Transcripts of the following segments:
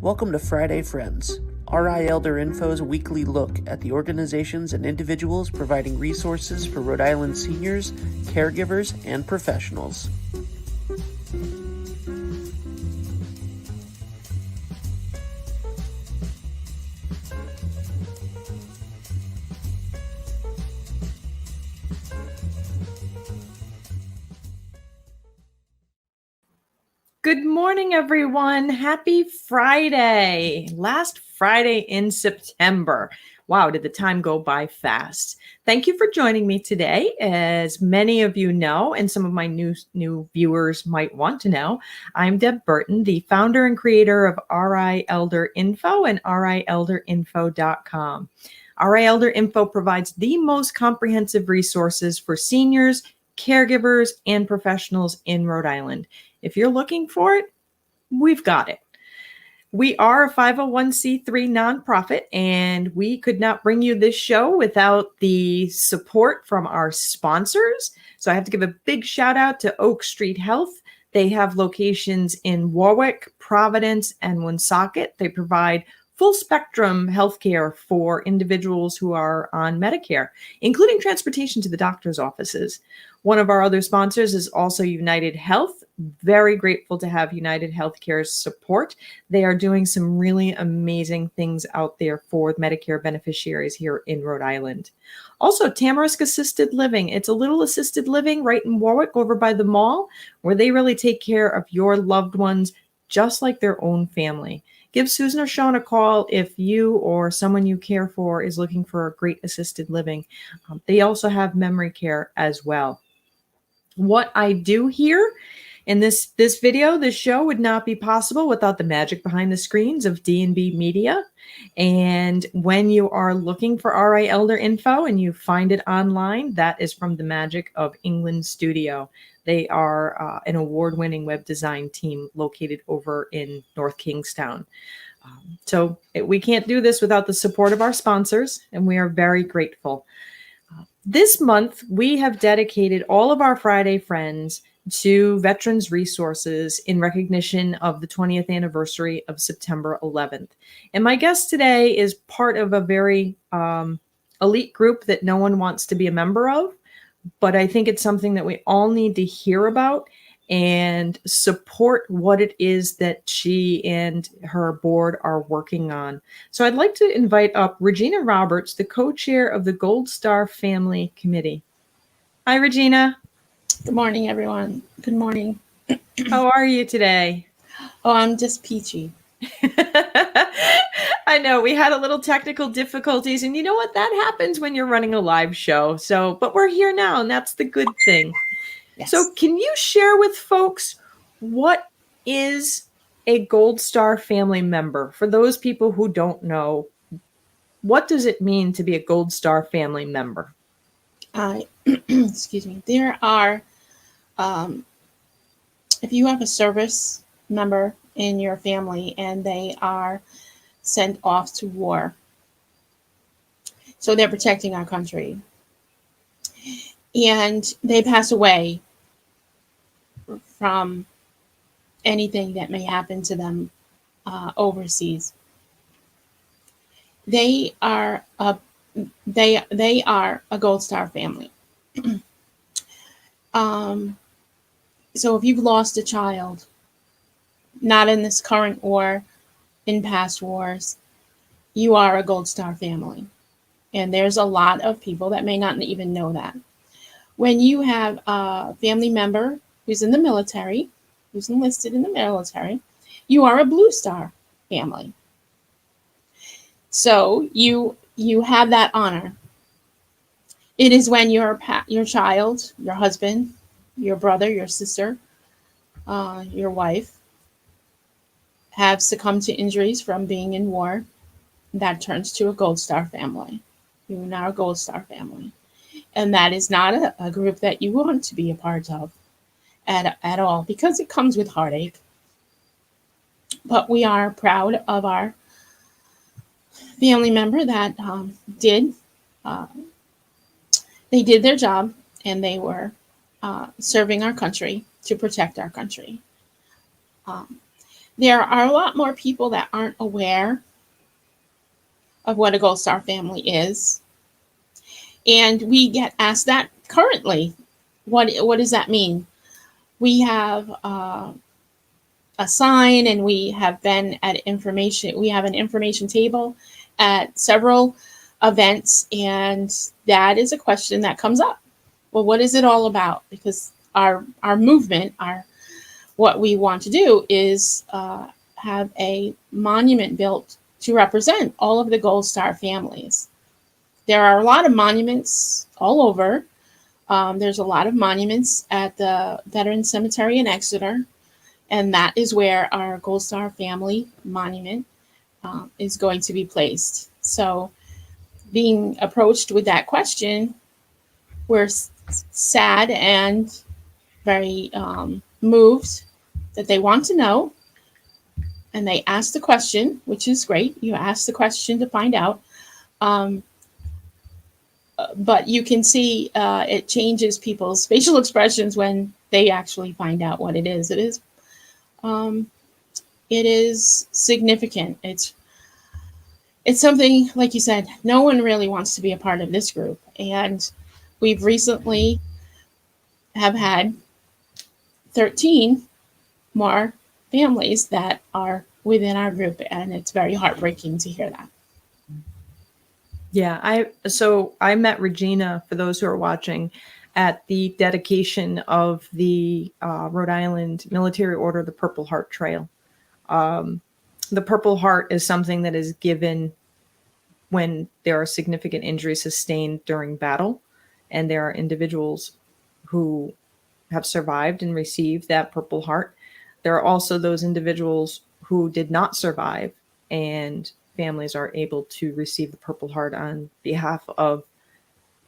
Welcome to Friday Friends, RI'er Info's weekly look at the organizations and individuals providing resources for Rhode Island seniors, caregivers, and professionals. Good morning, everyone. Happy Friday. Last Friday in September. Wow, did the time go by fast. Thank you for joining me today. As many of you know, and some of my new viewers might want to know, I'm Deb Burton, the founder and creator of RI'er Info and RI'elderinfo.com. RI'er Info provides the most comprehensive resources for seniors, caregivers, and professionals in Rhode Island. If you're looking for it, we've got it. We are a 501c3 nonprofit, and we could not bring you this show without the support from our sponsors. So I have to give a big shout out to Oak Street Health. They have locations in Warwick, Providence, and Woonsocket. They provide full spectrum healthcare for individuals who are on Medicare, including transportation to the doctor's offices. One of our other sponsors is also United Health. Very grateful to have United Healthcare's support. They are doing some really amazing things out there for Medicare beneficiaries here in Rhode Island. Also, Tamarisk Assisted Living. It's a little assisted living right in Warwick over by the mall, where they really take care of your loved ones just like their own family. Give Susan or Sean a call if you or someone you care for is looking for a great assisted living. They also have memory care as well. What I do here in this video, this show would not be possible without the magic behind the screens of D&B Media. And when you are looking for RI'er Info and you find it online, that is from the magic of England Studio. They are an award-winning web design team located over in North Kingstown. So we can't do this without the support of our sponsors, and we are very grateful. This month, we have dedicated all of our Friday Friends to veterans resources in recognition of the 20th anniversary of September 11th. And my guest today is part of a very elite group that no one wants to be a member of, but I think it's something that we all need to hear about and support what it is that she and her board are working on. So I'd like to invite up Regina Roberts, the co-chair of the Gold Star Family Committee. Hi, Regina. Good morning, everyone. Good morning. How are you today? Oh, I'm just peachy. I know we had a little technical difficulties, and you know what? That happens when you're running a live show. But we're here now, and that's the good thing. Yes. So can you share with folks what is a Gold Star family member? For those people who don't know, what does it mean to be a Gold Star family member? Excuse me. There are, if you have a service member in your family and they are sent off to war, so they're protecting our country, and they pass away from anything that may happen to them overseas, they are a Gold Star family. So if you've lost a child, not in this current war, in past wars, you are a Gold Star family. And there's a lot of people that may not even know that. When you have a family member who's in the military, who's enlisted in the military, you are a Blue Star family. So you have that honor. It is when your child, your husband, your brother, your sister, your wife have succumbed to injuries from being in war, that turns to a Gold Star family. You are now a Gold Star family. And that is not a group that you want to be a part of at all, because it comes with heartache. But we are proud of our family member that did their job, and they were serving our country to protect our country. there are a lot more people that aren't aware of what a Gold Star family is. And we get asked that currently. What does that mean? We have a sign, and we have been at information. We have an information table at several events, and that is a question that comes up. Well, what is it all about? Because our movement, what we want to do is have a monument built to represent all of the Gold Star families. There are a lot of monuments all over. There's a lot of monuments at the Veterans Cemetery in Exeter, and that is where our Gold Star family monument is going to be placed. So being approached with that question, we're sad and very moved that they want to know. And they ask the question, which is great. You ask the question to find out. But you can see it changes people's facial expressions when they actually find out what it is. It is significant. It's something, like you said, no one really wants to be a part of this group. And we've recently have had 13 more families that are within our group, and it's very heartbreaking to hear that. Yeah, I met Regina, for those who are watching, at the dedication of the Rhode Island Military Order, the Purple Heart Trail. The Purple Heart is something that is given when there are significant injuries sustained during battle, and there are individuals who have survived and received that Purple Heart. There are also those individuals who did not survive, and families are able to receive the Purple Heart on behalf of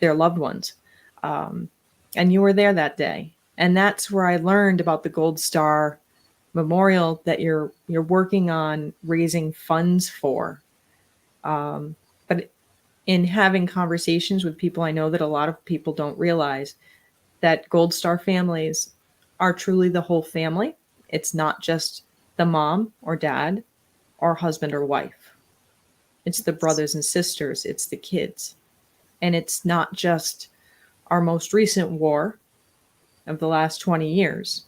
their loved ones. And you were there that day. And that's where I learned about the Gold Star Memorial that you're working on raising funds for. But in having conversations with people, I know that a lot of people don't realize that Gold Star families are truly the whole family. It's not just the mom or dad or husband or wife. It's the brothers and sisters. It's the kids. And it's not just our most recent war of the last 20 years.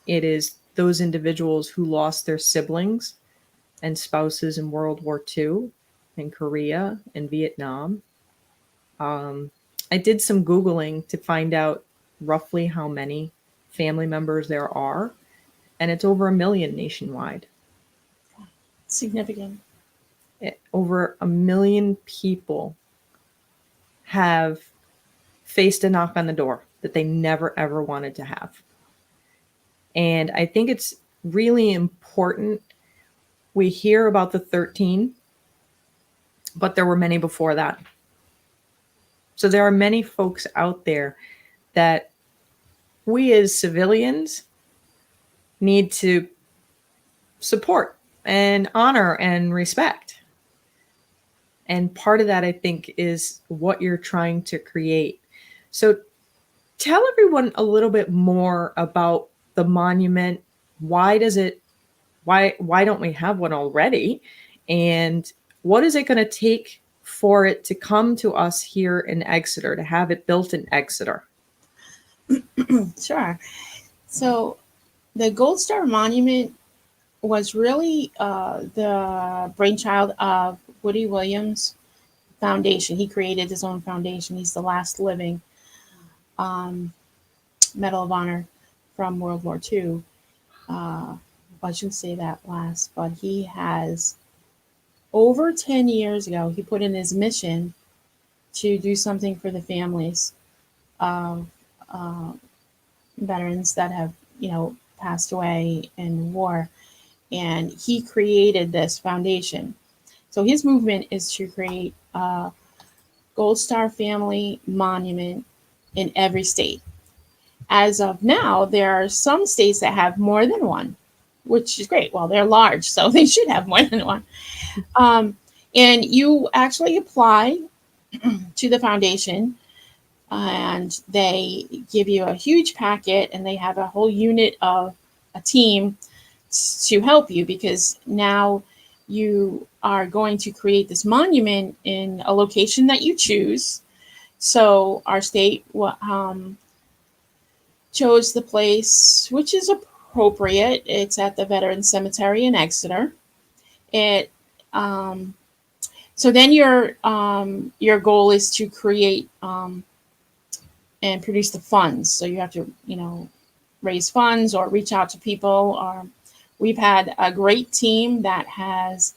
It is those individuals who lost their siblings and spouses in World War II, in Korea, and Vietnam. I did some Googling to find out roughly how many family members there are, and it's over 1 million nationwide. Significant. Over 1 million people have faced a knock on the door that they never, ever wanted to have. And I think it's really important. We hear about the 13, but there were many before that. So there are many folks out there that we as civilians need to support and honor and respect. And part of that, I think, is what you're trying to create. So tell everyone a little bit more about the monument. Why don't we have one already? And what is it going to take for it to come to us here in Exeter, to have it built in Exeter? Sure. So the Gold Star Monument was really the brainchild of Woody Williams Foundation. He created his own foundation. He's the last living Medal of Honor from World War II. I shouldn't say that last, but he has, over 10 years ago, he put in his mission to do something for the families of veterans that have, passed away in war. And he created this foundation. So his movement is to create a Gold Star family monument in every state. As of now, there are some states that have more than one, which is great. Well, they're large, so they should have more than one. And you actually apply to the foundation, and they give you a huge packet, and they have a whole unit of a team to help you, because now you are going to create this monument in a location that you choose. So our state chose the place, which is appropriate. It's at the Veterans Cemetery in Exeter. It so then your goal is to create and produce the funds. So you have to, raise funds or reach out to people. We've had a great team that has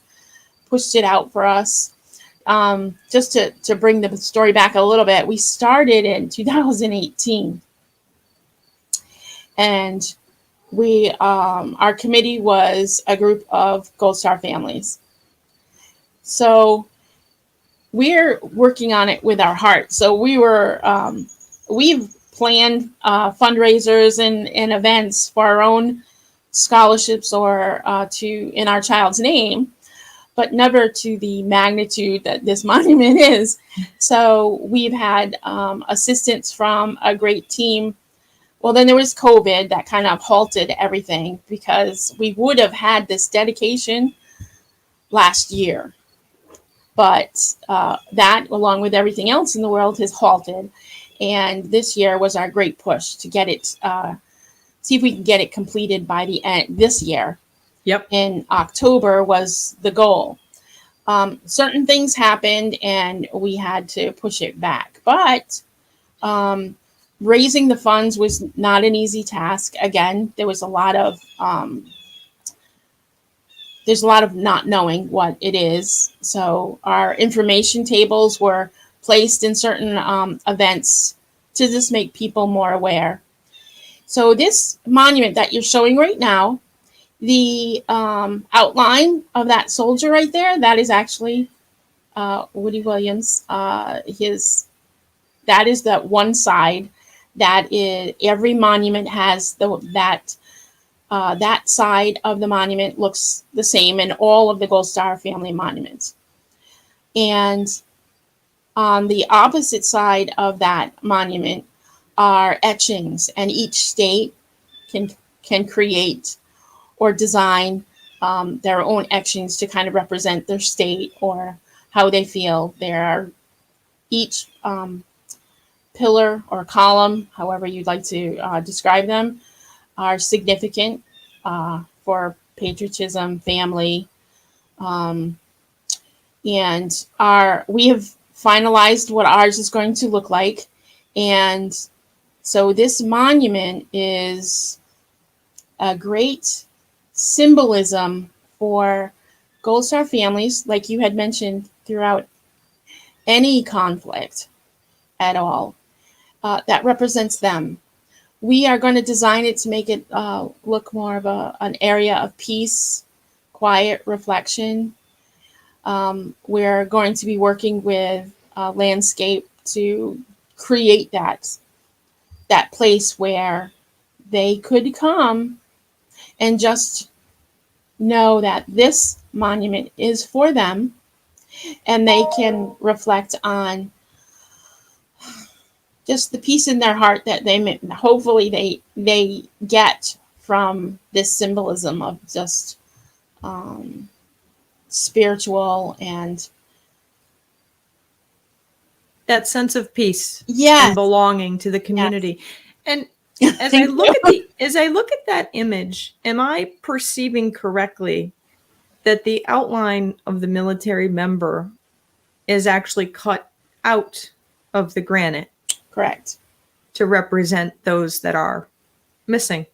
pushed it out for us. Just to bring the story back a little bit, we started in 2018, and we our committee was a group of Gold Star families. So we're working on it with our heart. So we've planned fundraisers and events for our own scholarships or in our child's name, but never to the magnitude that this monument is. So we've had assistance from a great team. Well, then there was COVID that kind of halted everything, because we would have had this dedication last year. But that, along with everything else in the world, has halted. And this year was our great push to get it, see if we can get it completed by the end this year. Yep. In October was the goal. Certain things happened and we had to push it back. But raising the funds was not an easy task. Again, there was a lot of not knowing what it is. So our information tables were placed in certain events to just make people more aware. So this monument that you're showing right now, the outline of that soldier right there, that is actually Woody Williams. That is that one side. That is, every monument has that side of the monument looks the same in all of the Gold Star family monuments. And on the opposite side of that monument are etchings, and each state can create or design their own etchings to kind of represent their state or how they feel. There are each pillar or column, however you'd like to describe them, are significant for patriotism, family, and we have finalized what ours is going to look like. And so this monument is a great symbolism for Gold Star families, like you had mentioned, throughout any conflict at all, that represents them. We are going to design it to make it look more of an area of peace, quiet, reflection. We're going to be working with landscape to create that place where they could come and just know that this monument is for them, and they can reflect on just the peace in their heart that hopefully they get from this symbolism of just spiritual and that sense of peace, yes, and belonging to the community. Yes. And as I look at that image, am I perceiving correctly that the outline of the military member is actually cut out of the granite? Correct. To represent those that are missing.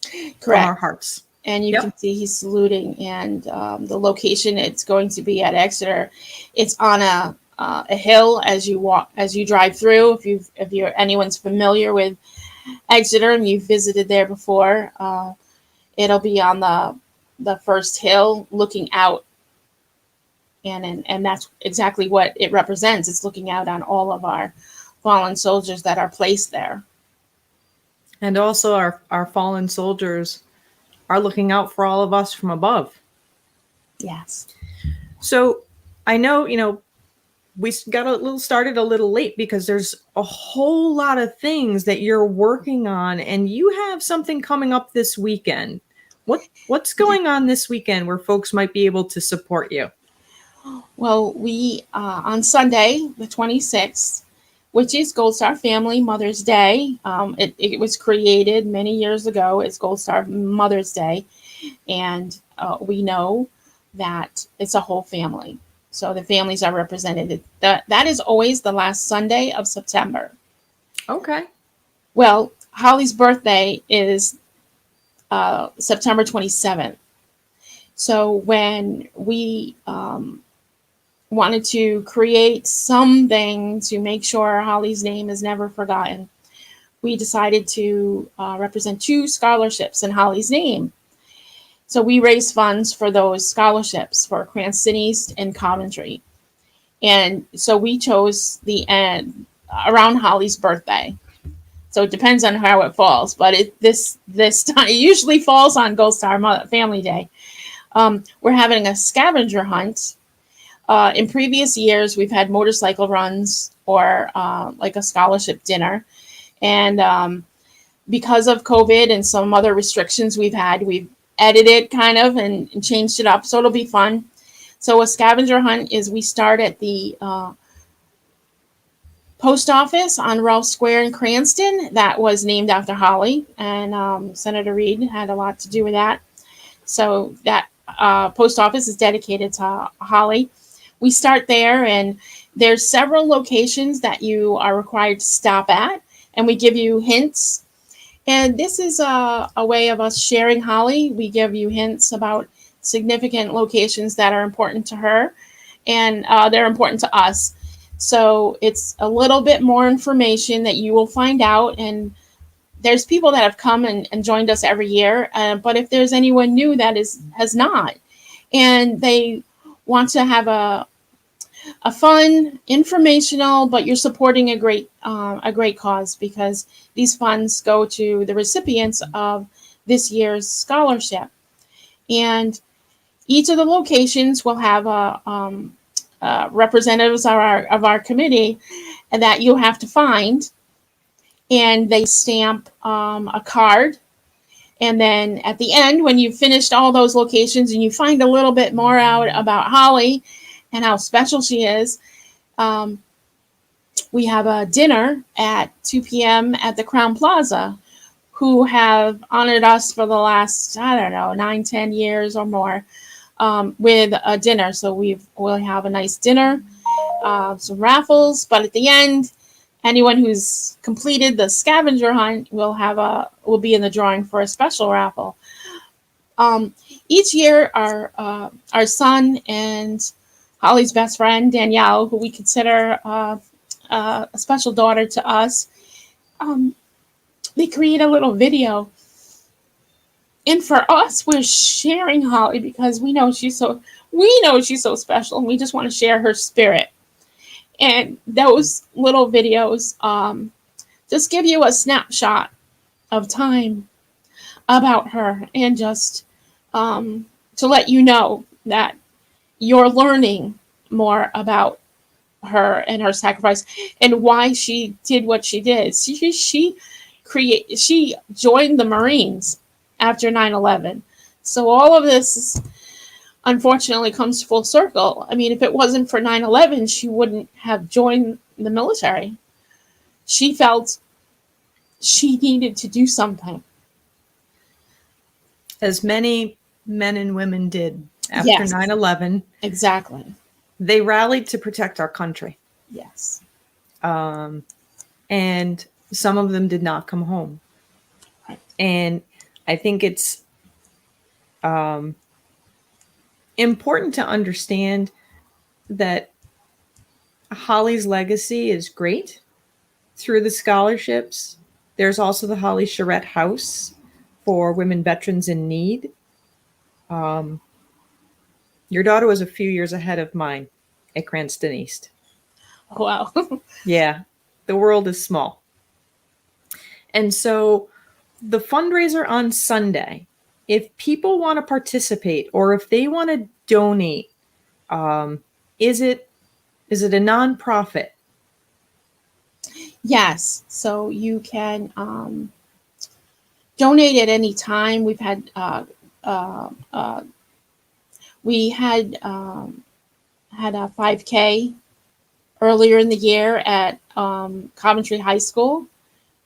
Correct. From our hearts. And you can see he's saluting, and the location it's going to be at Exeter. It's on a hill as you drive through. If anyone's familiar with Exeter and you've visited there before, it'll be on the first hill looking out, and that's exactly what it represents. It's looking out on all of our fallen soldiers that are placed there, and also our fallen soldiers are looking out for all of us from above. Yes. So I know, we got started a little late because there's a whole lot of things that you're working on, and you have something coming up this weekend. What's going on this weekend where folks might be able to support you? Well, we on Sunday, the 26th, which is Gold Star Family Mother's Day. It was created many years ago as Gold Star Mother's Day, and we know that it's a whole family. So the families are represented. That is always the last Sunday of September. Okay. Well, Holly's birthday is September 27th. So when we wanted to create something to make sure Holly's name is never forgotten, we decided to represent 2 scholarships in Holly's name. So we raised funds for those scholarships for Cranston East and Coventry. And so we chose the end around Holly's birthday. So it depends on how it falls, but this time it usually falls on Gold Star Family Day. We're having a scavenger hunt. In previous years, we've had motorcycle runs or like a scholarship dinner. And because of COVID and some other restrictions we've edited kind of and changed it up. So it'll be fun. So a scavenger hunt is we start at the post office on Ralph Square in Cranston. That was named after Holly, and Senator Reed had a lot to do with that. So that post office is dedicated to Holly. We start there, and there's several locations that you are required to stop at, and we give you hints. And this is a way of us sharing Holly. We give you hints about significant locations that are important to her, and they're important to us. So it's a little bit more information that you will find out. And there's people that have come and joined us every year. But if there's anyone new that has not, and they want to have a fun, informational, but you're supporting a great cause, because these funds go to the recipients of this year's scholarship. And each of the locations will have representatives of our committee that you have to find, and they stamp a card. And then at the end, when you've finished all those locations and you find a little bit more out about Holly and how special she is, we have a dinner at 2 p.m. at the Crown Plaza, who have honored us for the last, 9-10 years or more, with a dinner. So we'll have a nice dinner, some raffles, but at the end, anyone who's completed the scavenger hunt will be in the drawing for a special raffle. Each year, our son and Holly's best friend, Danielle, who we consider a special daughter to us, they create a little video. And for us, we're sharing Holly because we know she's so special, and we just want to share her spirit. And those little videos just give you a snapshot of time about her, and just to let you know that you're learning more about her and her sacrifice and why she did what she did. She joined the Marines after 9/11. So all of this unfortunately comes full circle. I mean, if it wasn't for 9/11, she wouldn't have joined the military. She felt she needed to do something. As many men and women did after Yes. 9/11. Exactly. They rallied to protect our country. Yes. And some of them did not come home. Right. And I think it's important to understand that Holly's legacy is great through the scholarships. There's also the Holly Charette House for women veterans in need. Your daughter was a few years ahead of mine at Cranston East. Wow. Yeah, the world is small. And so the fundraiser on Sunday, if people want to participate or if they want to donate, is it a nonprofit? Yes. So you can donate at any time. We've had we had a 5K earlier in the year at Coventry High School,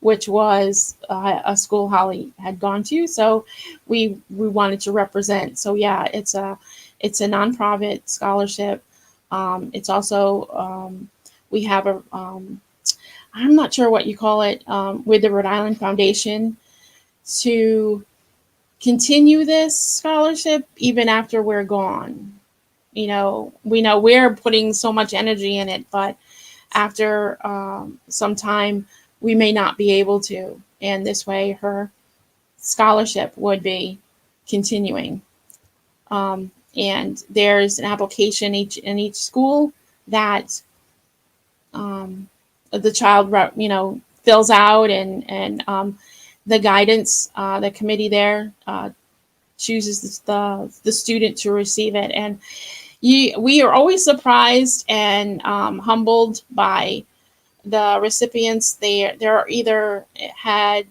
which was a school Holly had gone to. So we wanted to represent. So yeah, it's a nonprofit scholarship. It's also we have a I'm not sure what you call it with the Rhode Island Foundation to continue this scholarship even after we're gone. You know, we know we're putting so much energy in it, but after some time, we may not be able to. And this way, her scholarship would be continuing. And there's an application in each school that the child, fills out, and the guidance, the committee there chooses the student to receive it. And we are always surprised and humbled by the recipients. They're either had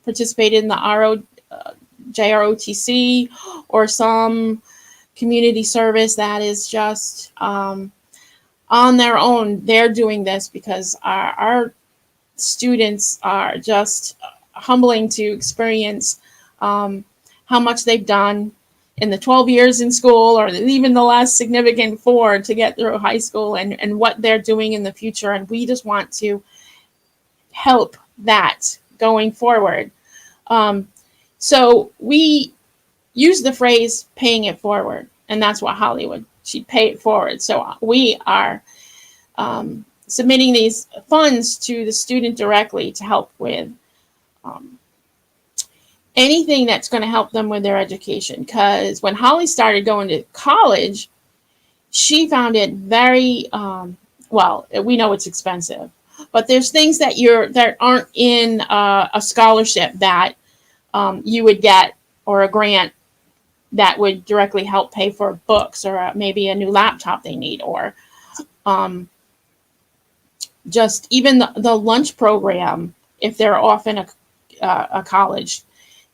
participated in the JROTC or some community service that is just on their own. They're doing this because our students are just humbling to experience how much they've done in the 12 years in school, or even the last significant 4 to get through high school, and what they're doing in the future. And we just want to help that going forward. So we use the phrase paying it forward, and that's what Hollywood, she'd pay it forward. So we are submitting these funds to the student directly to help with anything that's going to help them with their education. Because when Holly started going to college, she found it very, well, we know it's expensive, but there's things that aren't in a scholarship that you would get, or a grant that would directly help pay for books, or maybe a new laptop they need, or just even the lunch program, if they're off in a college.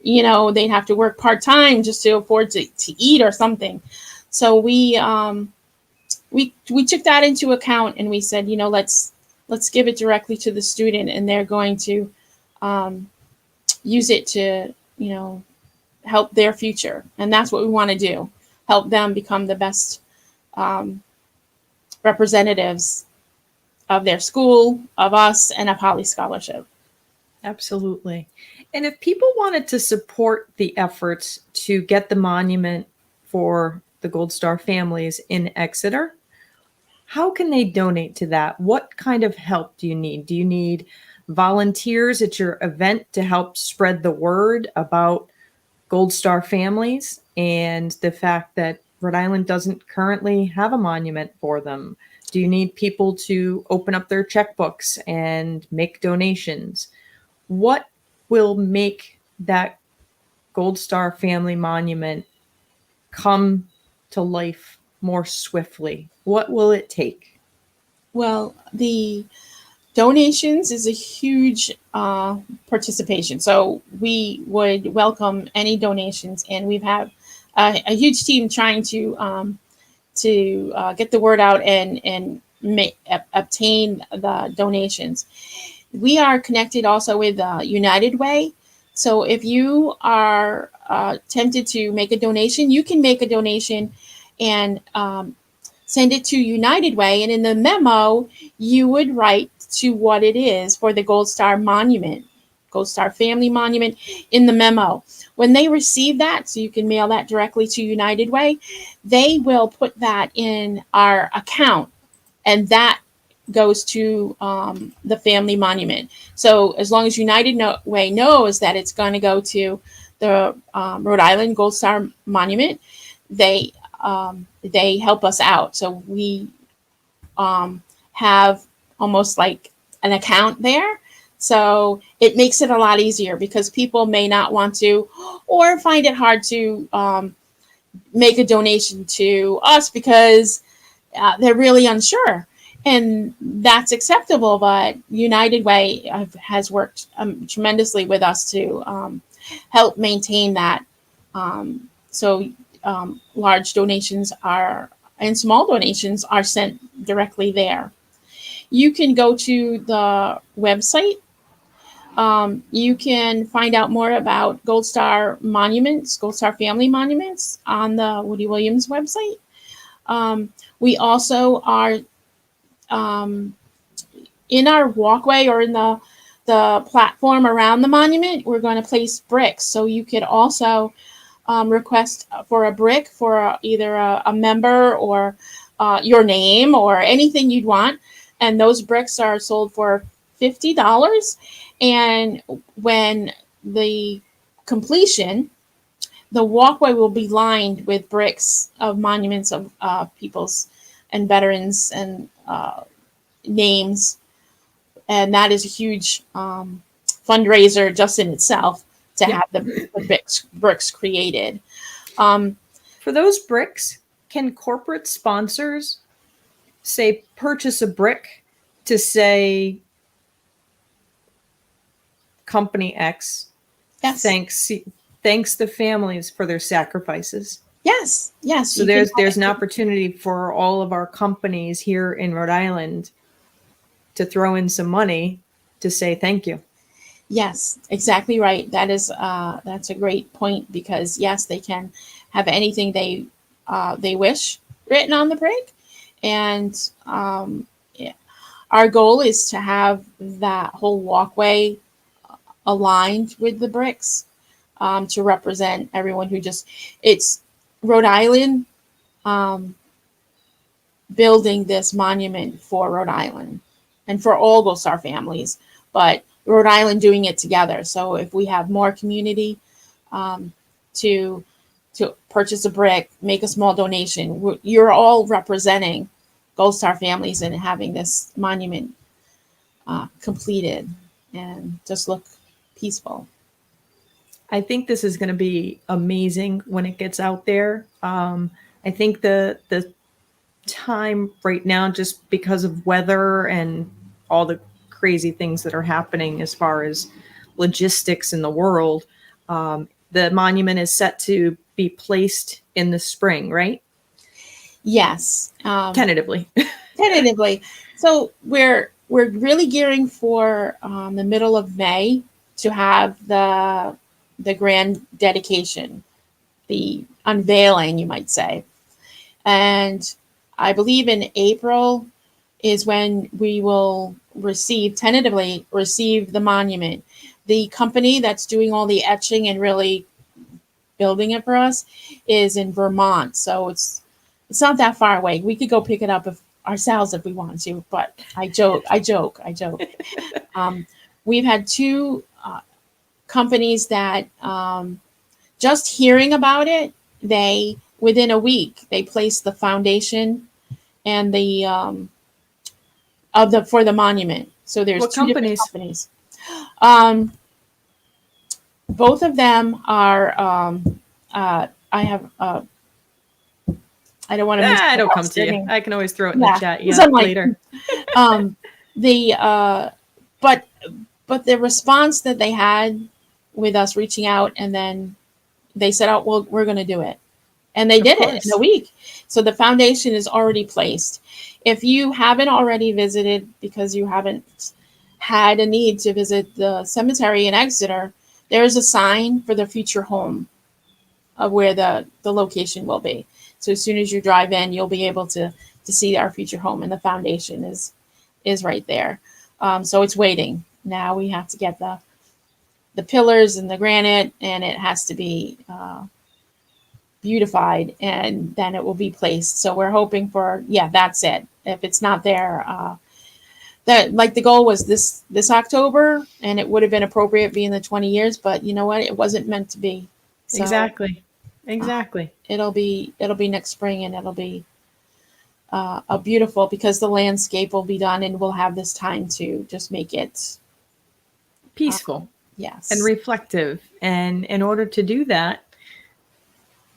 They'd have to work part-time just to afford to eat or something. So we took that into account, and we said, let's give it directly to the student, and they're going to use it to, help their future. And that's what we want to do, help them become the best representatives of their school, of us, and of Holly Scholarship. Absolutely. And if people wanted to support the efforts to get the monument for the Gold Star families in Exeter, how can they donate to that? What kind of help do you need? Do you need volunteers at your event to help spread the word about Gold Star families and the fact that Rhode Island doesn't currently have a monument for them? Do you need people to open up their checkbooks and make donations? What will make that Gold Star Family Monument come to life more swiftly? What will it take? Well, the donations is a huge participation. So we would welcome any donations, and we have a huge team trying to get the word out and obtain the donations. We are connected also with United Way. So if you are tempted to make a donation, you can make a donation and send it to United Way. And in the memo, you would write to what it is for the Gold Star Monument, Gold Star Family Monument in the memo. When they receive that, so you can mail that directly to United Way, they will put that in our account, and that goes to the family monument. So as long as United Way knows that it's going to go to the Rhode Island Gold Star Monument, they help us out. So we have almost like an account there. So it makes it a lot easier, because people may not want to, or find it hard to make a donation to us because they're really unsure. And that's acceptable, but United Way has worked tremendously with us to help maintain that So large donations are and small donations are sent directly there. You can go to the website. You can find out more about Gold Star monuments, Gold Star family monuments on the Woody Williams website. We also are in our walkway or in the platform around the monument, we're going to place bricks. So you could also request for a brick for either a member or your name or anything you'd want. And those bricks are sold for $50. And when the completion, the walkway will be lined with bricks of monuments of people's and veterans and names. And that is a huge fundraiser just in itself to have the bricks created. For those bricks, can corporate sponsors say purchase a brick to say company X? Yes. Thanks the families for their sacrifices. Yes. So there's an opportunity for all of our companies here in Rhode Island to throw in some money to say thank you. Yes, exactly right. That's a great point, because yes, they can have anything they wish written on the brick, and our goal is to have that whole walkway aligned with the bricks to represent everyone who it's Rhode Island building this monument for Rhode Island and for all Gold Star families, but Rhode Island doing it together. So if we have more community to purchase a brick, make a small donation, you're all representing Gold Star families and having this monument completed and just look peaceful. I think this is going to be amazing when it gets out there. I think the time right now, just because of weather and all the crazy things that are happening as far as logistics in the world, the monument is set to be placed in the spring, right? Yes. Tentatively. Tentatively. So we're really gearing for the middle of May to have the grand dedication, the unveiling, you might say. And I believe in April is when we will tentatively receive the monument. The company that's doing all the etching and really building it for us is in Vermont. So it's not that far away. We could go pick it up ourselves if we want to, but I joke. We've had two companies that just hearing about it, within a week they placed the foundation and for the monument. So there's two different companies. Both of them are I have I don't want to it'll come to you. I can always throw it in the chat later. But the response that they had with us reaching out, and then they said, "Oh, well, we're going to do it," and they did it in a week. So the foundation is already placed. If you haven't already visited, because you haven't had a need to visit the cemetery in Exeter, there is a sign for the future home of where the location will be. So as soon as you drive in, you'll be able to see our future home, and the foundation is right there. So it's waiting. Now we have to get the pillars and the granite, and it has to be beautified, and then it will be placed. So we're hoping for, that's it. If it's not there, the goal was this October, and it would have been appropriate being the 20 years, but you know what? It wasn't meant to be. So, Exactly. It'll be next spring, and it'll be a beautiful, because the landscape will be done, and we'll have this time to just make it peaceful. Yes. And reflective. And in order to do that,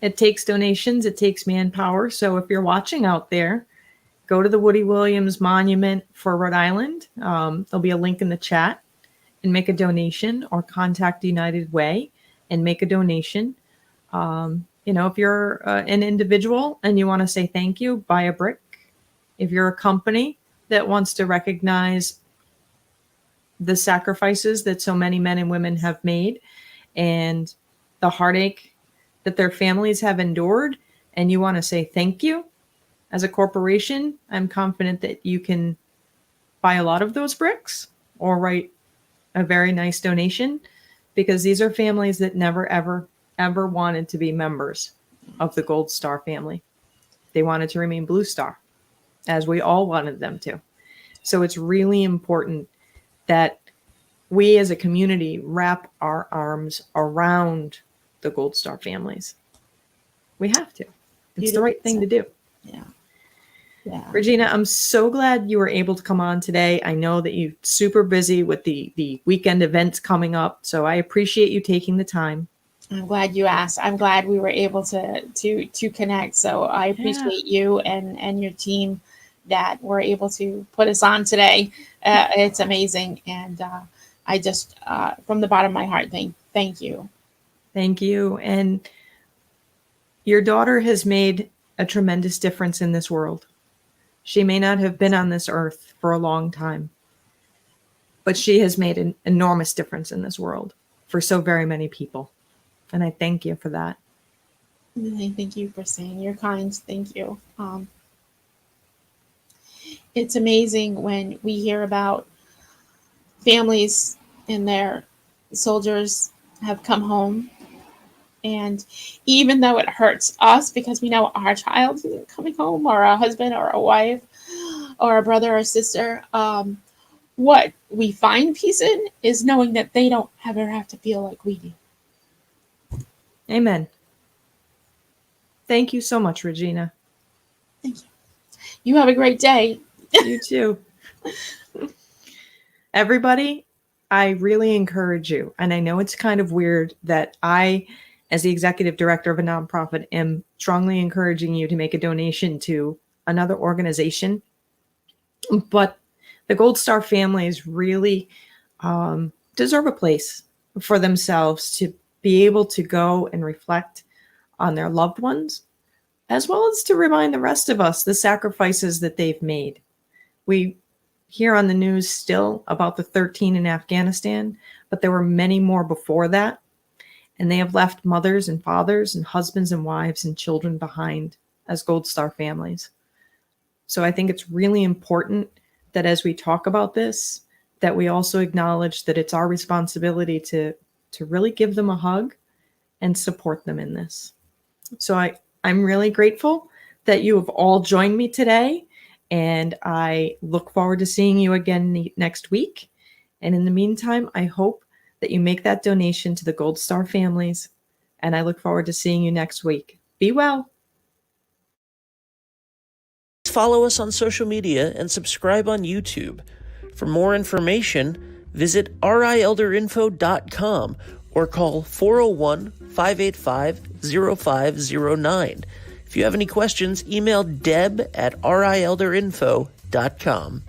it takes donations, it takes manpower. So if you're watching out there, go to the Woody Williams Monument for Rhode Island. There'll be a link in the chat, and make a donation, or contact United Way and make a donation. If you're an individual and you want to say thank you, buy a brick. If you're a company that wants to recognize the sacrifices that so many men and women have made and the heartache that their families have endured, and you want to say thank you as a corporation, I'm confident that you can buy a lot of those bricks or write a very nice donation, because these are families that never, ever, ever wanted to be members of the Gold Star family. They wanted to remain Blue Star, as we all wanted them to. So it's really important that we as a community wrap our arms around the Gold Star families. We have to. It's the right thing to do. Yeah. Regina, I'm so glad you were able to come on today. I know that you're super busy with the weekend events coming up, so I appreciate you taking the time. I'm glad you asked. I'm glad we were able to connect. So I appreciate you and your team that were able to put us on today. It's amazing. And I just, from the bottom of my heart, thank you. Thank you. And your daughter has made a tremendous difference in this world. She may not have been on this earth for a long time, but she has made an enormous difference in this world for so very many people. And I thank you for that. Thank you for saying you're kind. Thank you. It's amazing when we hear about families and their soldiers have come home. And even though it hurts us because we know our child isn't coming home, or a husband or a wife or a brother or sister, what we find peace in is knowing that they don't ever have to feel like we do. Amen. Thank you so much, Regina. Thank you. You have a great day. You too. Everybody, I really encourage you. And I know it's kind of weird that I, as the executive director of a nonprofit, am strongly encouraging you to make a donation to another organization. But the Gold Star families really deserve a place for themselves to be able to go and reflect on their loved ones, as well as to remind the rest of us the sacrifices that they've made. We hear on the news still about the 13 in Afghanistan, but there were many more before that. And they have left mothers and fathers and husbands and wives and children behind as Gold Star families. So I think it's really important that as we talk about this, that we also acknowledge that it's our responsibility to really give them a hug and support them in this. So I'm really grateful that you have all joined me today, and I look forward to seeing you again next week. And in the meantime, I hope that you make that donation to the Gold Star families, and I look forward to seeing you next week. Be well. Follow us on social media and subscribe on YouTube. For more information, visit RI'elderinfo.com or call 401-585-0509. If you have any questions, email deb@RI'elderinfo.com.